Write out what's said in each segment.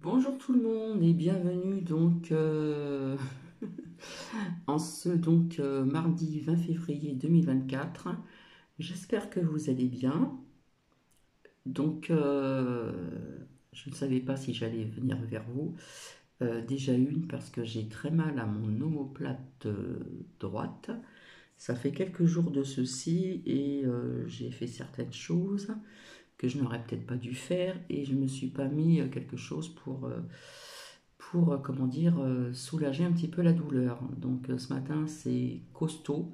Bonjour tout le monde et bienvenue donc en ce mardi 20 février 2024. J'espère que vous allez bien. Donc je ne savais pas si j'allais venir vers vous. Déjà une parce que j'ai très mal à mon omoplate droite. Ça fait quelques jours de ceci et j'ai fait certaines choses que je n'aurais peut-être pas dû faire et je me suis pas mis quelque chose pour comment dire, soulager un petit peu la douleur. Donc ce matin c'est costaud,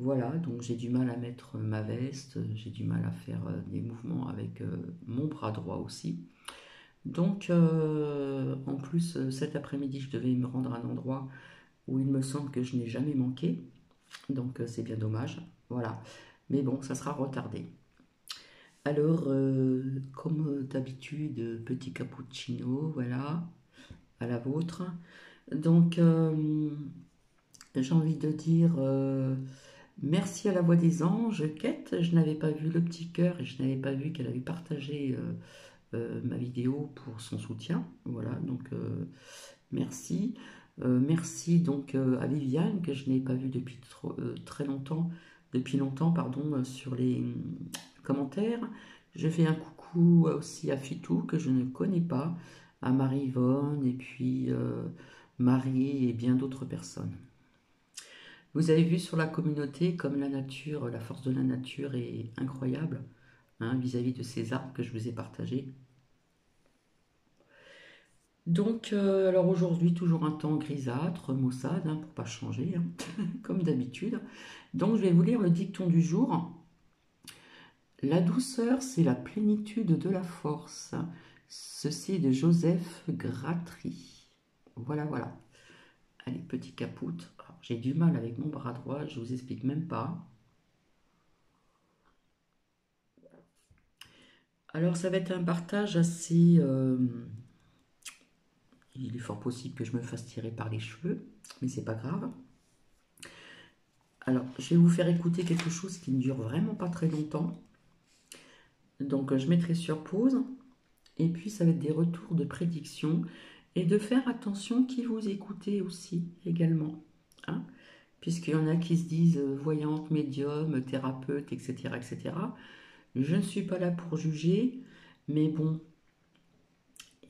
voilà, donc j'ai du mal à mettre ma veste, j'ai du mal à faire des mouvements avec mon bras droit aussi. Donc en plus cet après-midi je devais me rendre à un endroit où il me semble que je n'ai jamais manqué, donc c'est bien dommage, voilà. Mais bon, ça sera retardé. Alors, comme d'habitude, petit cappuccino, voilà, à la vôtre. Donc, j'ai envie de dire merci à la Voix des Anges, Kate. Je n'avais pas vu le petit cœur et je n'avais pas vu qu'elle avait partagé ma vidéo pour son soutien. Voilà, donc merci. Merci donc à Viviane que je n'ai pas vu depuis très longtemps, depuis longtemps, pardon, sur les commentaires. Je fais un coucou aussi à Fitou que je ne connais pas, à Marie-Yvonne et puis Marie et bien d'autres personnes. Vous avez vu sur la communauté comme la nature, la force de la nature est incroyable hein, vis-à-vis de ces arbres que je vous ai partagés. Donc, alors aujourd'hui, toujours un temps grisâtre, maussade, hein, pour pas changer, hein, comme d'habitude. Donc, je vais vous lire le dicton du jour. La douceur, c'est la plénitude de la force. Ceci est de Joseph Gratry. Voilà, voilà. Allez, petit capoute. J'ai du mal avec mon bras droit, je vous explique même pas. Alors, ça va être un partage assez... il est fort possible que je me fasse tirer par les cheveux, mais c'est pas grave. Alors, je vais vous faire écouter quelque chose qui ne dure vraiment pas très longtemps. Donc, je mettrai sur pause. Et puis, ça va être des retours de prédiction. Et de faire attention qui vous écoutez aussi, également. Hein, puisqu'il y en a qui se disent voyante, médium, thérapeute, etc., etc. Je ne suis pas là pour juger. Mais bon,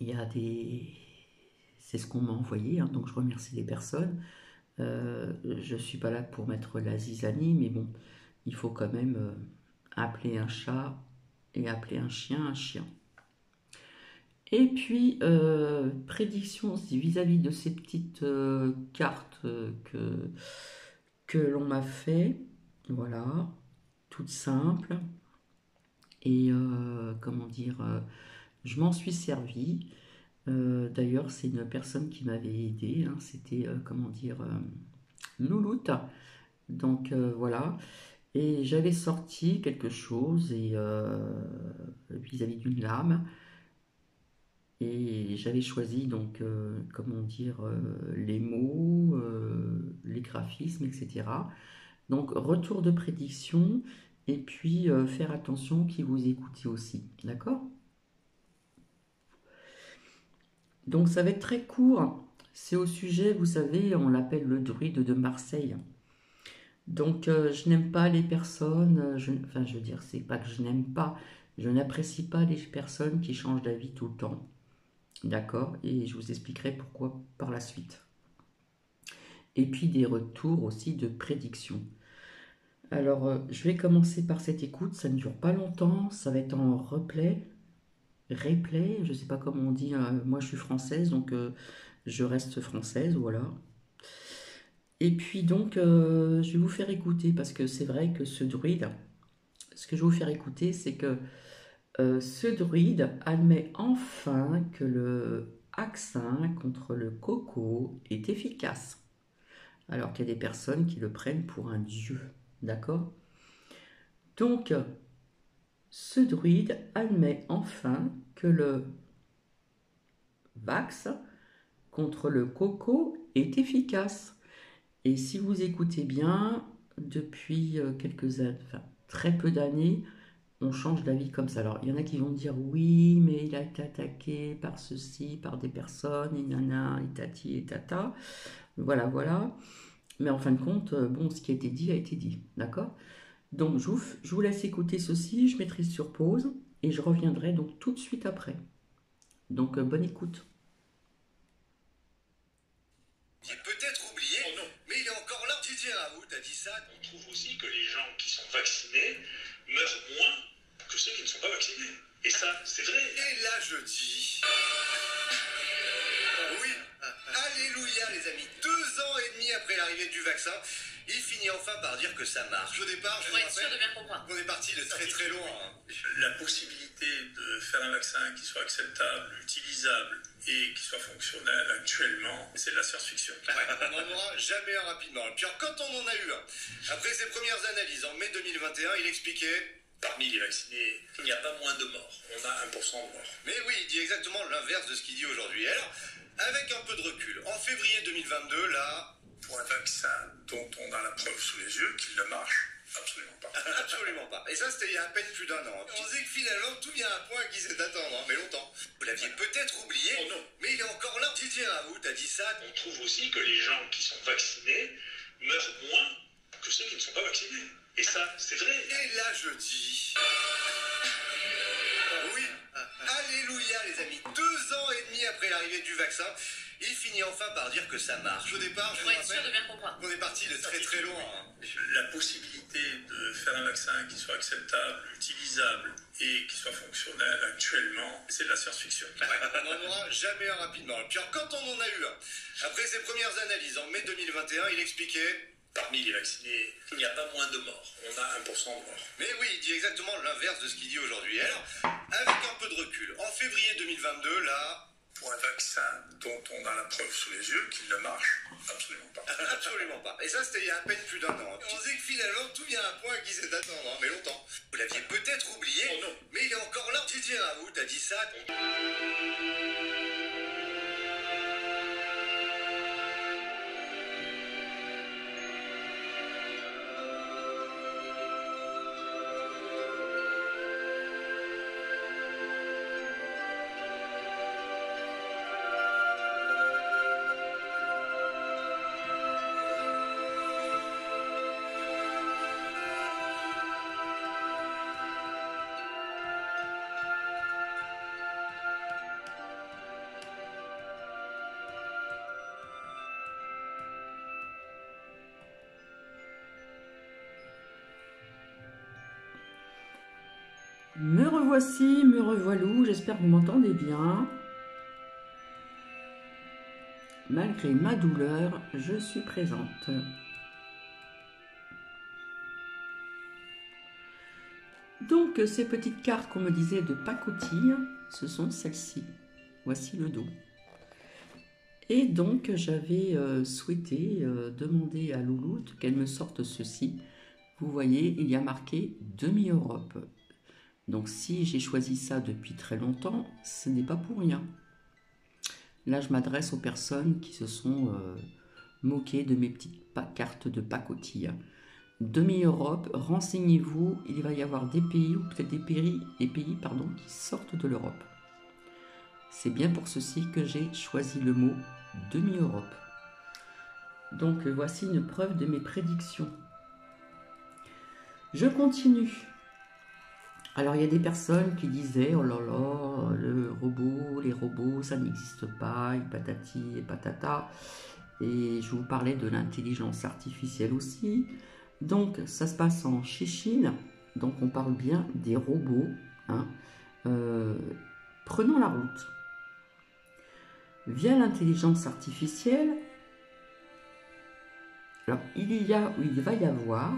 il y a des... C'est ce qu'on m'a envoyé, hein, donc je remercie les personnes. Je ne suis pas là pour mettre la zizanie, mais bon, il faut quand même appeler un chat et appeler un chien. Et puis, prédiction vis-à-vis de ces petites cartes que l'on m'a fait. Voilà, toutes simples. Et comment dire, je m'en suis servi. D'ailleurs, c'est une personne qui m'avait aidé. Hein, c'était, comment dire, Louloute. Donc voilà. Et j'avais sorti quelque chose et vis-à-vis d'une lame. Et j'avais choisi donc, comment dire, les mots, les graphismes, etc. Donc retour de prédiction et puis faire attention qui vous écoutez aussi. D'accord? Donc ça va être très court. C'est au sujet, vous savez, on l'appelle le druide de Marseille. Donc, je n'aime pas les personnes, enfin, je veux dire, c'est pas que je n'aime pas, je n'apprécie pas les personnes qui changent d'avis tout le temps. D'accord? Et je vous expliquerai pourquoi par la suite. Et puis des retours aussi de prédiction. Alors, je vais commencer par cette écoute, ça ne dure pas longtemps, ça va être en replay, je ne sais pas comment on dit, moi je suis française, donc je reste française, voilà. Et puis donc, je vais vous faire écouter, parce que c'est vrai que ce druide, ce que je vais vous faire écouter, c'est que ce druide admet enfin que le vaccin contre le coco est efficace, alors qu'il y a des personnes qui le prennent pour un dieu, d'accord? Donc, ce druide admet enfin que le vaccin contre le coco est efficace. Et si vous écoutez bien, depuis quelques années, enfin, très peu d'années, on change d'avis comme ça. Alors, il y en a qui vont dire oui, mais il a été attaqué par ceci, par des personnes, et nana, et tati, et tata. Voilà, voilà. Mais en fin de compte, bon, ce qui a été dit, d'accord? Donc, je vous laisse écouter ceci, je mettrai sur pause, et je reviendrai donc tout de suite après. Donc, bonne écoute. Peut-être oublié, oh non, mais il est encore là. Didier Raoult a dit ça. On trouve aussi que les gens qui sont vaccinés meurent moins que ceux qui ne sont pas vaccinés. Et ça, c'est vrai. Et là, je dis... Oui, alléluia les amis. 2 ans et demi après l'arrivée du vaccin, il finit enfin par dire que ça marche. Au départ, je vous être sûr de bien comprendre. On est parti de très très loin. La possibilité de faire un vaccin qui soit acceptable, utilisable et qui soit fonctionnel actuellement, c'est de la science-fiction. On n'en aura jamais un rapidement. Puis alors, quand on en a eu un, après ses premières analyses en mai 2021, il expliquait... Parmi les vaccinés, il n'y a pas moins de morts. On a 1% de morts. Mais oui, il dit exactement l'inverse de ce qu'il dit aujourd'hui. Alors, avec un peu de recul, en février 2022, là... Pour un vaccin dont on a la preuve sous les yeux qu'il ne marche absolument pas. Absolument pas. Et ça, c'était il y a à peine plus d'un an. On disait que finalement, tout vient à un point qui s'est attendre, mais longtemps. Vous l'aviez peut-être oublié, oh non, mais il est encore là. Didier Raoult a dit ça. On trouve aussi que les gens qui sont vaccinés meurent moins que ceux qui ne sont pas vaccinés. Et ça, c'est vrai. Et là, je dis... Oui, alléluia les amis. 2 ans et demi après l'arrivée du vaccin, il finit enfin par dire que ça marche. Au départ, je vous être sûr de rappelle, bien comprendre. on est parti de très très loin. La possibilité de faire un vaccin qui soit acceptable, utilisable et qui soit fonctionnel actuellement, c'est de la science-fiction. On n'en aura jamais un rapidement. Puis alors, quand on en a eu un, après ses premières analyses en mai 2021, il expliquait... Parmi les vaccinés, il n'y a pas moins de morts. On a 1% de morts. Mais oui, il dit exactement l'inverse de ce qu'il dit aujourd'hui. Alors, avec un peu de recul, en février 2022, là... Pour un vaccin dont on a la preuve sous les yeux qu'il ne marche absolument pas. Absolument pas. Et ça, c'était il y a à peine plus d'un an. On disait que finalement, tout vient à un point qui s'est attendre, mais longtemps. Vous l'aviez peut-être oublié, oh non, mais il est encore là. Didier Raoult a dit ça. Me revoici, me revoilou, j'espère que vous m'entendez bien. Malgré ma douleur, je suis présente. Donc, ces petites cartes qu'on me disait de pacotille, ce sont celles-ci. Voici le dos. Et donc, j'avais souhaité demander à Louloute qu'elle me sorte ceci. Vous voyez, il y a marqué demi-Europe. Donc, si j'ai choisi ça depuis très longtemps, ce n'est pas pour rien. Là, je m'adresse aux personnes qui se sont moquées de mes petites cartes de pacotille. Demi-Europe, renseignez-vous, il va y avoir des pays, ou peut-être des pays qui sortent de l'Europe. C'est bien pour ceci que j'ai choisi le mot demi-Europe. Donc, voici une preuve de mes prédictions. Je continue. Alors, il y a des personnes qui disaient « Oh là là, les robots, ça n'existe pas, et patati et patata. » Et je vous parlais de l'intelligence artificielle aussi. Donc, ça se passe en Chine. Donc, on parle bien des robots prenant la route. Via l'intelligence artificielle, alors, il va y avoir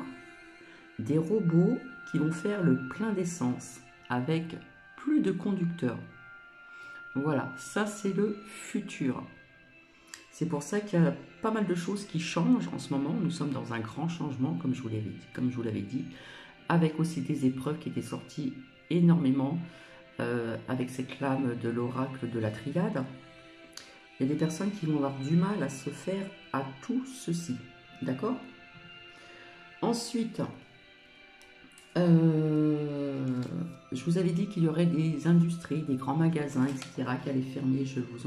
des robots qui vont faire le plein d'essence avec plus de conducteurs. Voilà, ça c'est le futur. C'est pour ça qu'il y a pas mal de choses qui changent en ce moment. Nous sommes dans un grand changement, comme je vous l'avais dit, avec aussi des épreuves qui étaient sorties énormément, avec cette lame de l'oracle de la triade. Il y a des personnes qui vont avoir du mal à se faire à tout ceci. D'accord ? Ensuite, Je vous avais dit qu'il y aurait des industries, des grands magasins, etc. qui allaient fermer. Je vous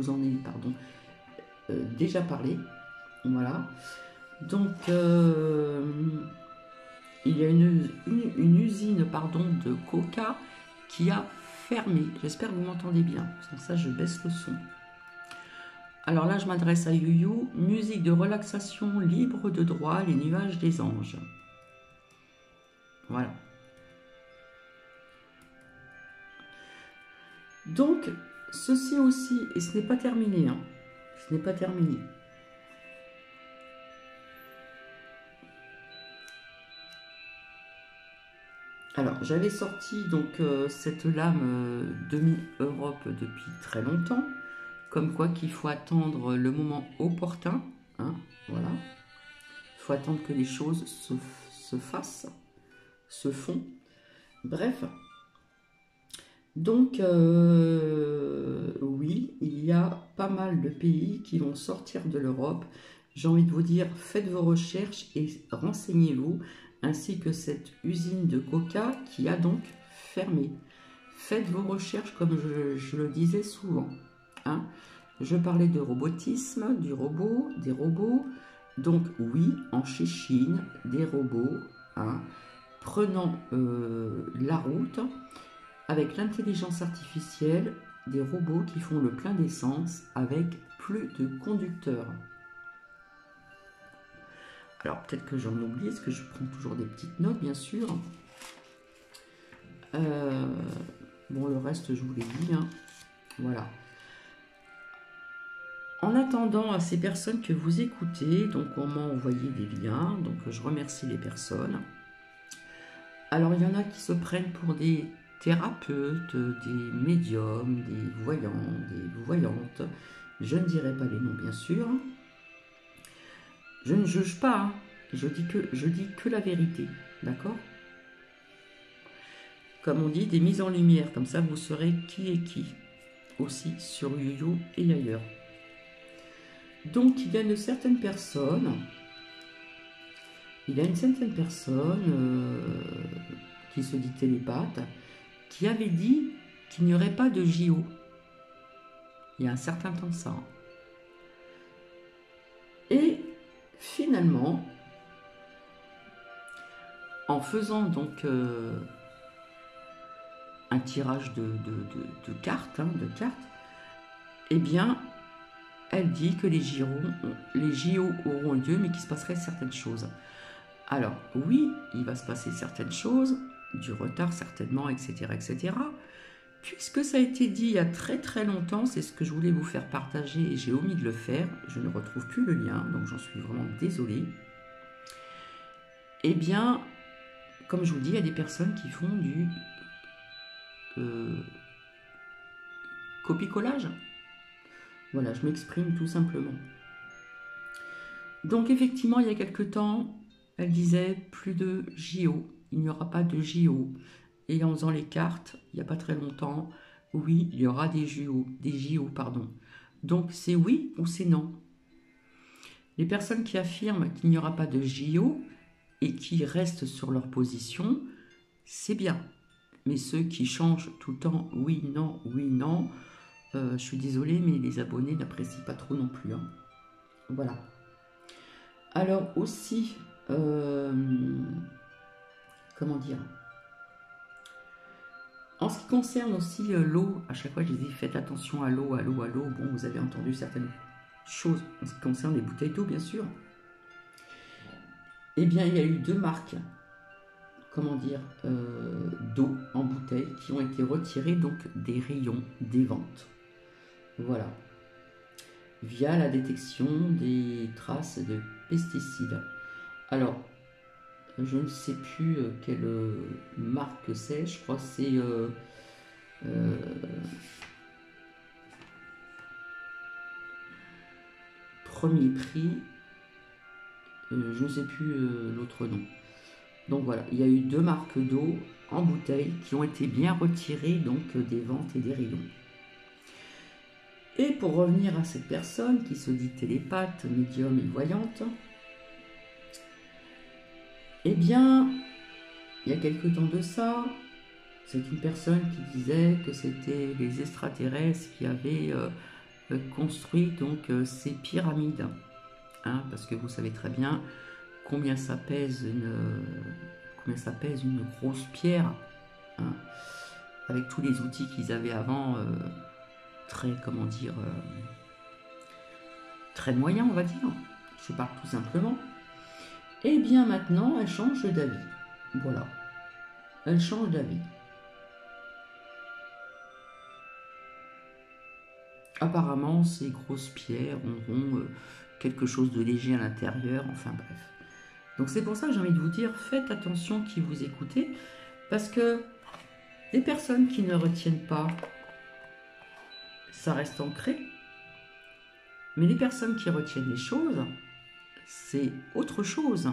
en ai pardon, déjà parlé. Voilà. Donc, il y a une usine pardon, de coca qui a fermé. J'espère que vous m'entendez bien. Sans ça, je baisse le son. Alors là, je m'adresse à Youyou. Musique de relaxation libre de droit, les nuages des anges. Voilà. Donc, ceci aussi, et ce n'est pas terminé, hein, ce n'est pas terminé. Alors, j'avais sorti donc cette lame demi-Europe depuis très longtemps, comme quoi qu'il faut attendre le moment opportun, hein, voilà. Il faut attendre que les choses se fassent, se font. Bref. Donc, oui, il y a pas mal de pays qui vont sortir de l'Europe. J'ai envie de vous dire, faites vos recherches et renseignez-vous, ainsi que cette usine de coca qui a donc fermé. Faites vos recherches comme je le disais souvent. Hein. Je parlais de robotisme, du robot, des robots. Donc oui, en Chine, des robots, hein, prenant la route, avec l'intelligence artificielle, des robots qui font le plein d'essence avec plus de conducteurs. Alors peut-être que j'en oublie, parce que je prends toujours des petites notes, bien sûr. Bon, le reste, je vous l'ai dit. Hein. Voilà. En attendant à ces personnes que vous écoutez, donc on m'a envoyé des liens, donc je remercie les personnes. Alors il y en a qui se prennent pour des thérapeutes, des médiums, des voyants, des voyantes. Je ne dirai pas les noms, bien sûr. Je ne juge pas, hein. Je dis que la vérité, d'accord? Comme on dit, des mises en lumière, comme ça vous saurez qui est qui, aussi sur Youyou et ailleurs. Donc il y a une certaine personne, qui se dit télépathe, qui avait dit qu'il n'y aurait pas de JO. Il y a un certain temps de ça. Et finalement, en faisant donc un tirage de cartes, eh bien, elle dit que les JO auront lieu, mais qu'il se passerait certaines choses. Alors, oui, il va se passer certaines choses, du retard certainement, etc., etc., puisque ça a été dit il y a très très longtemps, c'est ce que je voulais vous faire partager et j'ai omis de le faire, je ne retrouve plus le lien, donc j'en suis vraiment désolée. Eh bien, comme je vous dis, il y a des personnes qui font du copie-collage. Voilà, je m'exprime tout simplement. Donc effectivement, il y a quelque temps, elle disait plus de JO, il n'y aura pas de JO. Et en faisant les cartes, il n'y a pas très longtemps, oui, il y aura des JO, pardon. Donc c'est oui ou c'est non. Les personnes qui affirment qu'il n'y aura pas de JO et qui restent sur leur position, c'est bien. Mais ceux qui changent tout le temps oui, non, je suis désolée, mais les abonnés n'apprécient pas trop non plus. Hein. Voilà. Alors aussi, comment dire, en ce qui concerne aussi l'eau, à chaque fois je dis faites attention à l'eau. Bon, vous avez entendu certaines choses en ce qui concerne les bouteilles d'eau, bien sûr. Eh bien, il y a eu 2 marques, comment dire, d'eau en bouteille qui ont été retirées donc des rayons des ventes. Voilà. Via la détection des traces de pesticides. Alors, je ne sais plus quelle marque c'est, je crois que c'est Premier Prix, je ne sais plus l'autre nom. Donc voilà, il y a eu 2 marques d'eau en bouteille qui ont été bien retirées donc des ventes et des rayons. Et pour revenir à cette personne qui se dit télépathe, médium et voyante, eh bien, il y a quelque temps de ça, c'est une personne qui disait que c'était les extraterrestres qui avaient construit donc ces pyramides. Hein, parce que vous savez très bien combien ça pèse une grosse pierre. Hein, avec tous les outils qu'ils avaient avant, très, comment dire, très moyens, on va dire. Je parle tout simplement. Et bien maintenant, elle change d'avis. Voilà. Elle change d'avis. Apparemment, ces grosses pierres auront quelque chose de léger à l'intérieur, enfin bref. Donc c'est pour ça que j'ai envie de vous dire, faites attention qui vous écoutez, parce que les personnes qui ne retiennent pas, ça reste ancré. Mais les personnes qui retiennent les choses, c'est autre chose.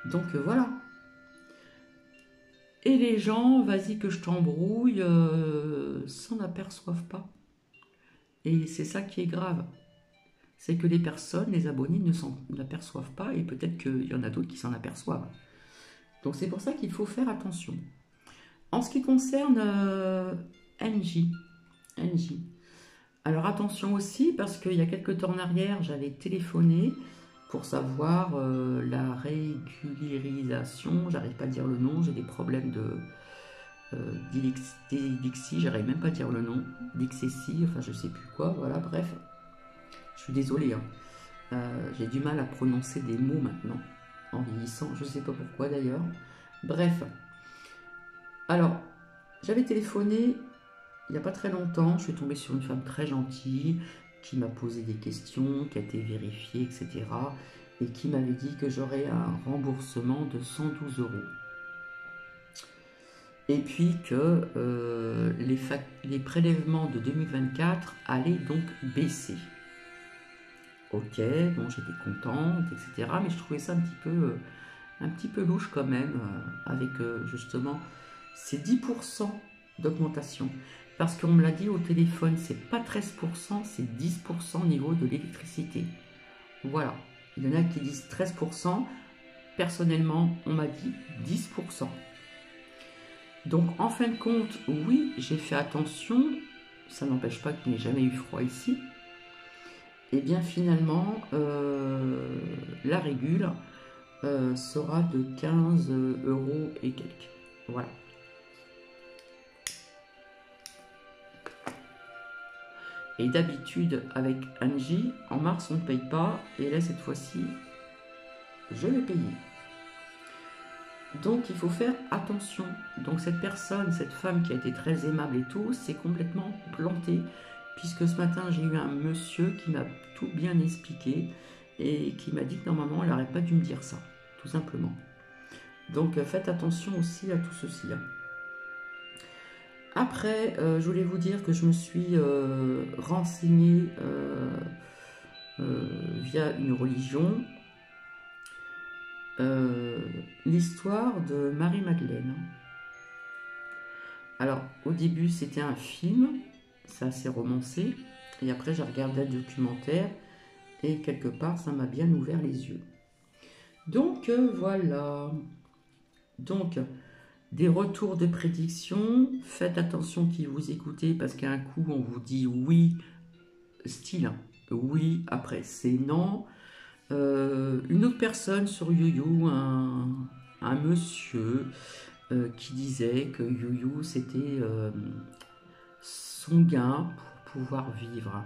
Donc voilà. Et les gens, vas-y que je t'embrouille, s'en aperçoivent pas. Et c'est ça qui est grave. C'est que les personnes, les abonnés ne s'en aperçoivent pas et peut-être qu'il y en a d'autres qui s'en aperçoivent. Donc c'est pour ça qu'il faut faire attention. En ce qui concerne NJ, alors attention aussi parce qu'il y a quelques temps en arrière, j'avais téléphoné pour savoir la régularisation, j'arrive pas à dire le nom, j'ai des problèmes d'dyslexie, j'arrive même pas à dire le nom, dyslexie, enfin je sais plus quoi, voilà, bref, je suis désolée, hein. J'ai du mal à prononcer des mots maintenant, en vieillissant, je sais pas pourquoi d'ailleurs, bref. Alors, j'avais téléphoné il n'y a pas très longtemps, je suis tombée sur une femme très gentille qui m'a posé des questions, qui a été vérifiée, etc. et qui m'avait dit que j'aurais un remboursement de 112 €. Et puis que les prélèvements de 2024 allaient donc baisser. Ok, bon j'étais contente, etc. Mais je trouvais ça un petit peu louche quand même, avec justement ces 10% d'augmentation. Parce qu'on me l'a dit au téléphone, c'est pas 13%, c'est 10% au niveau de l'électricité. Voilà. Il y en a qui disent 13%. Personnellement, on m'a dit 10%. Donc, en fin de compte, oui, j'ai fait attention. Ça n'empêche pas qu'il n'y ait jamais eu froid ici. Et bien, finalement, la régule sera de 15 € et quelques. Voilà. Et d'habitude, avec Angie, en mars, on ne paye pas. Et là, cette fois-ci, je l'ai payé. Donc, il faut faire attention. Donc, cette personne, cette femme qui a été très aimable et tout, s'est complètement plantée. Puisque ce matin, j'ai eu un monsieur qui m'a tout bien expliqué. Et qui m'a dit que normalement, elle n'aurait pas dû me dire ça. Tout simplement. Donc, faites attention aussi à tout ceci. Après, je voulais vous dire que je me suis renseignée via une religion, l'histoire de Marie-Madeleine. Alors, au début, c'était un film, c'est assez romancé, et après, j'ai regardé un documentaire, et quelque part, ça m'a bien ouvert les yeux. Donc, voilà. Donc, des retours de prédiction, faites attention qui vous écoutez parce qu'à un coup on vous dit oui, style oui, après c'est non. Une autre personne sur YouYou, un monsieur qui disait que YouYou c'était son gain pour pouvoir vivre.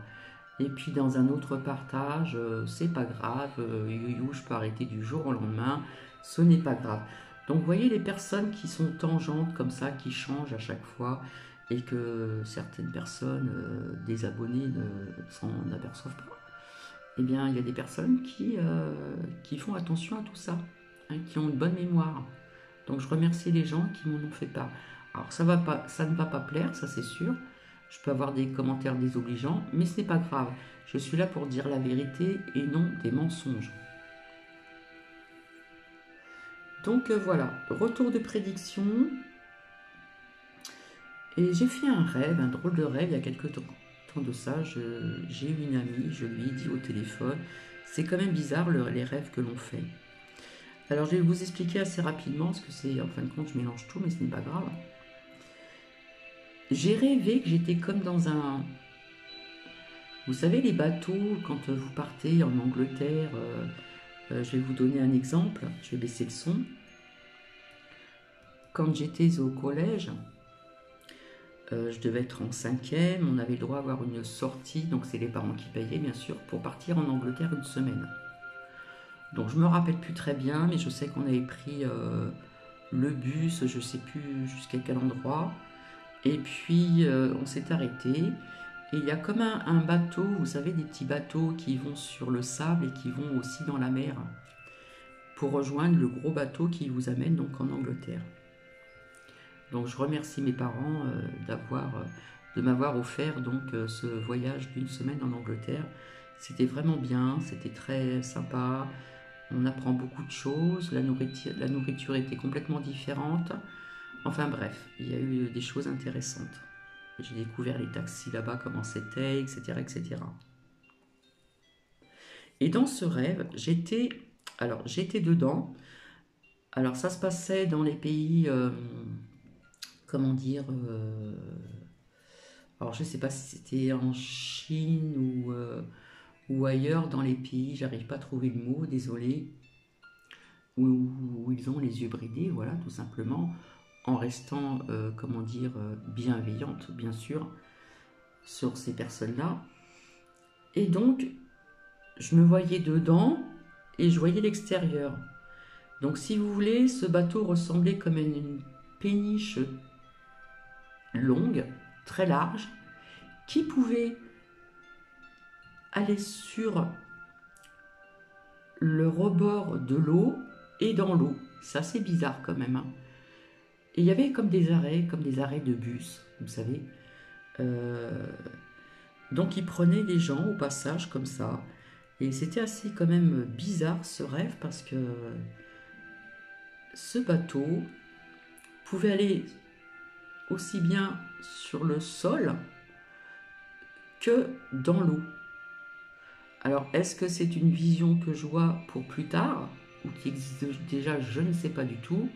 Et puis dans un autre partage, c'est pas grave, YouYou je peux arrêter du jour au lendemain, ce n'est pas grave. Donc vous voyez les personnes qui sont tangentes comme ça, qui changent à chaque fois et que certaines personnes, des abonnés ne s'en aperçoivent pas. Eh bien il y a des personnes qui font attention à tout ça, hein, qui ont une bonne mémoire. Donc je remercie les gens qui m'en ont fait part. Alors ça ne va pas plaire, ça c'est sûr. Je peux avoir des commentaires désobligeants, mais ce n'est pas grave. Je suis là pour dire la vérité et non des mensonges. Donc voilà, retour de prédiction. Et j'ai fait un rêve, un drôle de rêve il y a quelques temps de ça. J'ai eu une amie, je lui ai dit au téléphone, c'est quand même bizarre les rêves que l'on fait. Alors je vais vous expliquer assez rapidement, parce que c'est, en fin de compte, je mélange tout, mais ce n'est pas grave. J'ai rêvé que j'étais comme dans un... Vous savez, les bateaux, quand vous partez en Angleterre, je vais vous donner un exemple, je vais baisser le son. Quand j'étais au collège, je devais être en 5e, on avait le droit d'avoir une sortie, donc c'est les parents qui payaient bien sûr, pour partir en Angleterre une semaine. Donc je me rappelle plus très bien, mais je sais qu'on avait pris le bus, je sais plus jusqu'à quel endroit, et puis on s'est arrêté. Et il y a comme un bateau, vous savez, des petits bateaux qui vont sur le sable et qui vont aussi dans la mer pour rejoindre le gros bateau qui vous amène donc en Angleterre. Donc je remercie mes parents de m'avoir offert donc ce voyage d'une semaine en Angleterre. C'était vraiment bien, c'était très sympa. On apprend beaucoup de choses, la nourriture était complètement différente. Enfin bref, il y a eu des choses intéressantes. J'ai découvert les taxis là-bas, comment c'était, etc., etc. Et dans ce rêve, j'étais dedans. Alors ça se passait dans les pays, comment dire, alors je ne sais pas si c'était en Chine ou ailleurs dans les pays, j'arrive pas à trouver le mot, désolé, où ils ont les yeux bridés, voilà, tout simplement, en restant, comment dire, bienveillante, bien sûr, sur ces personnes-là. Et donc, je me voyais dedans et je voyais l'extérieur. Donc, si vous voulez, ce bateau ressemblait comme une péniche longue, très large, qui pouvait aller sur le rebord de l'eau et dans l'eau. C'est assez bizarre quand même, hein. Et il y avait comme des arrêts de bus, vous savez. Donc ils prenaient les gens au passage comme ça. Et c'était assez quand même bizarre ce rêve parce que ce bateau pouvait aller aussi bien sur le sol que dans l'eau. Alors est-ce que c'est une vision que je vois pour plus tard ou qui existe déjà, je ne sais pas du tout.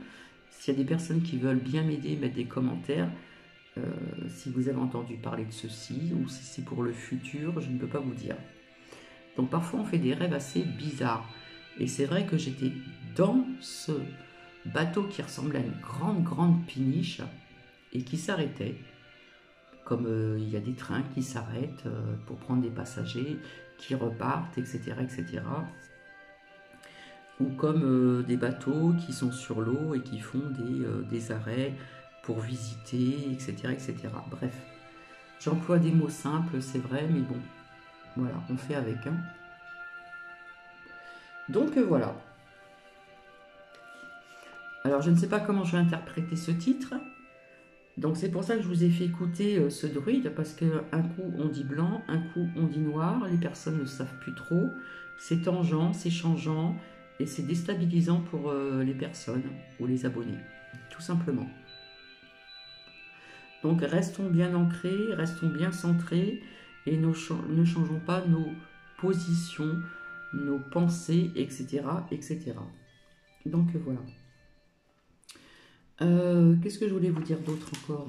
S'il y a des personnes qui veulent bien m'aider, mettre des commentaires. Si vous avez entendu parler de ceci ou si c'est pour le futur, je ne peux pas vous dire. Donc parfois on fait des rêves assez bizarres. Et c'est vrai que j'étais dans ce bateau qui ressemblait à une grande péniche et qui s'arrêtait. Comme il y a des trains qui s'arrêtent pour prendre des passagers, qui repartent, etc. etc. Ou comme des bateaux qui sont sur l'eau et qui font des arrêts pour visiter, etc., etc. Bref, j'emploie des mots simples, c'est vrai, mais bon, voilà, on fait avec. Hein. Donc voilà. Alors je ne sais pas comment je vais interpréter ce titre. Donc c'est pour ça que je vous ai fait écouter ce druide, parce qu'un coup on dit blanc, un coup on dit noir, les personnes ne savent plus trop. C'est tangent, c'est changeant, et c'est déstabilisant pour les personnes ou les abonnés, tout simplement. Donc restons bien ancrés, restons bien centrés et ne changeons pas nos positions, nos pensées, etc. etc. Donc voilà. Qu'est-ce que je voulais vous dire d'autre encore?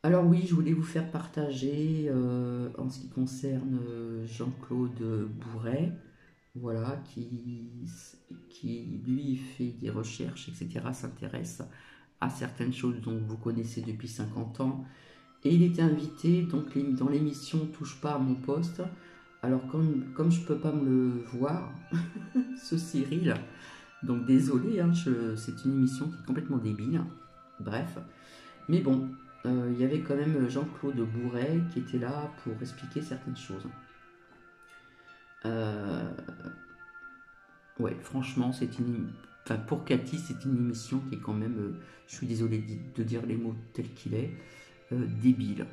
Alors oui, je voulais vous faire partager en ce qui concerne Jean-Claude Bourret, voilà, qui lui fait des recherches, etc., s'intéresse à certaines choses dont vous connaissez depuis 50 ans. Et il était invité donc dans l'émission Touche pas à mon poste. Alors comme je ne peux pas me le voir, ce Cyril, donc désolé, hein, c'est une émission qui est complètement débile. Bref, mais bon, il y avait quand même Jean-Claude Bourret qui était là pour expliquer certaines choses. Ouais, franchement, enfin, pour Cathy, c'est une émission qui est quand même, je suis désolé de dire les mots tels qu'il est, débile.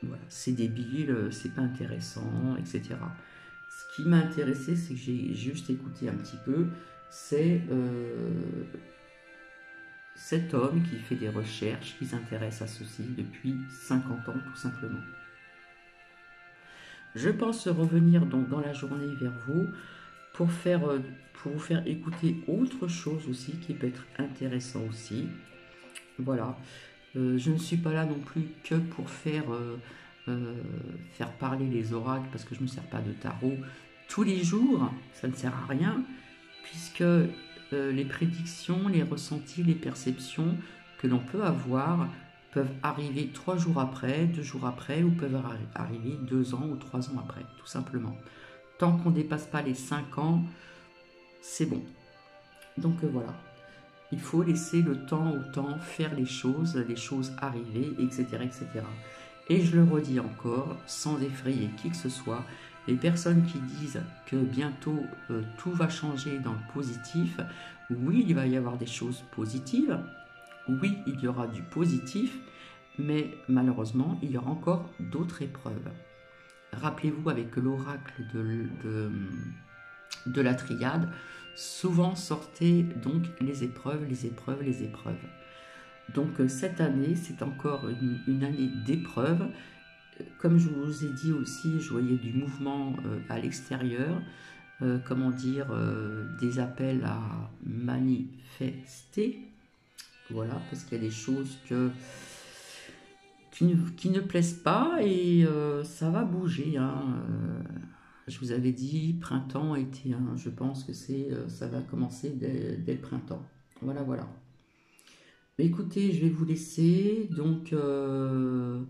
Voilà, c'est débile, c'est pas intéressant, etc. Ce qui m'a intéressé, c'est que j'ai juste écouté un petit peu, c'est cet homme qui fait des recherches, qui s'intéresse à ceci depuis 50 ans, tout simplement. Je pense revenir donc dans la journée vers vous pour vous faire écouter autre chose aussi qui peut être intéressant aussi. Voilà. Je ne suis pas là non plus que pour faire parler les oracles parce que je ne me sers pas de tarot tous les jours, ça ne sert à rien puisque les prédictions, les ressentis, les perceptions que l'on peut avoir peuvent arriver 3 jours après, 2 jours après ou peuvent arriver 2 ans ou 3 ans après, tout simplement. Tant qu'on ne dépasse pas les 5 ans, c'est bon. Donc voilà. Il faut laisser le temps au temps faire les choses arriver, etc., etc. Et je le redis encore, sans effrayer qui que ce soit, les personnes qui disent que bientôt tout va changer dans le positif, oui, il va y avoir des choses positives, oui, il y aura du positif, mais malheureusement, il y aura encore d'autres épreuves. Rappelez-vous, avec l'oracle de la triade, souvent sortaient donc les épreuves, les épreuves, les épreuves. Donc cette année, c'est encore une année d'épreuves. Comme je vous ai dit aussi, je voyais du mouvement à l'extérieur, comment dire, des appels à manifester. Voilà, parce qu'il y a des choses qui ne plaisent pas et ça va bouger. Hein. Je vous avais dit, printemps, été, hein, je pense que ça va commencer dès le printemps. Voilà, voilà. Mais écoutez, je vais vous laisser, donc je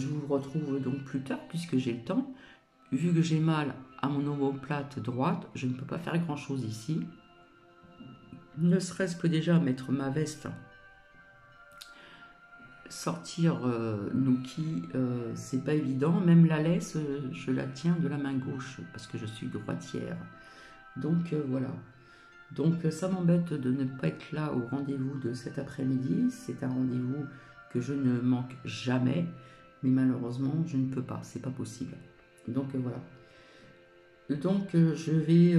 vous retrouve donc plus tard puisque j'ai le temps. Vu que j'ai mal à mon omoplate droite, je ne peux pas faire grand chose ici. Ne serait-ce que déjà mettre ma veste, sortir Nuki, c'est pas évident. Même la laisse, je la tiens de la main gauche parce que je suis droitière. Donc voilà. Donc ça m'embête de ne pas être là au rendez-vous de cet après-midi. C'est un rendez-vous que je ne manque jamais, mais malheureusement je ne peux pas, c'est pas possible. Donc voilà. Donc je vais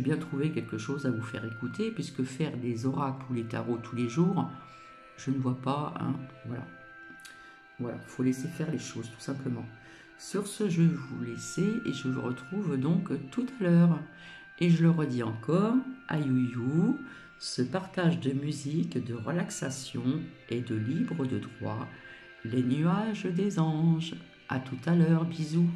bien trouver quelque chose à vous faire écouter, puisque faire des oracles ou les tarots tous les jours, je ne vois pas, hein, voilà. Voilà, faut laisser faire les choses tout simplement. Sur ce, je vais vous laisser et je vous retrouve donc tout à l'heure. Et je le redis encore, Ayuyou, ce partage de musique, de relaxation et de libre de droit, les nuages des anges. À tout à l'heure, bisous.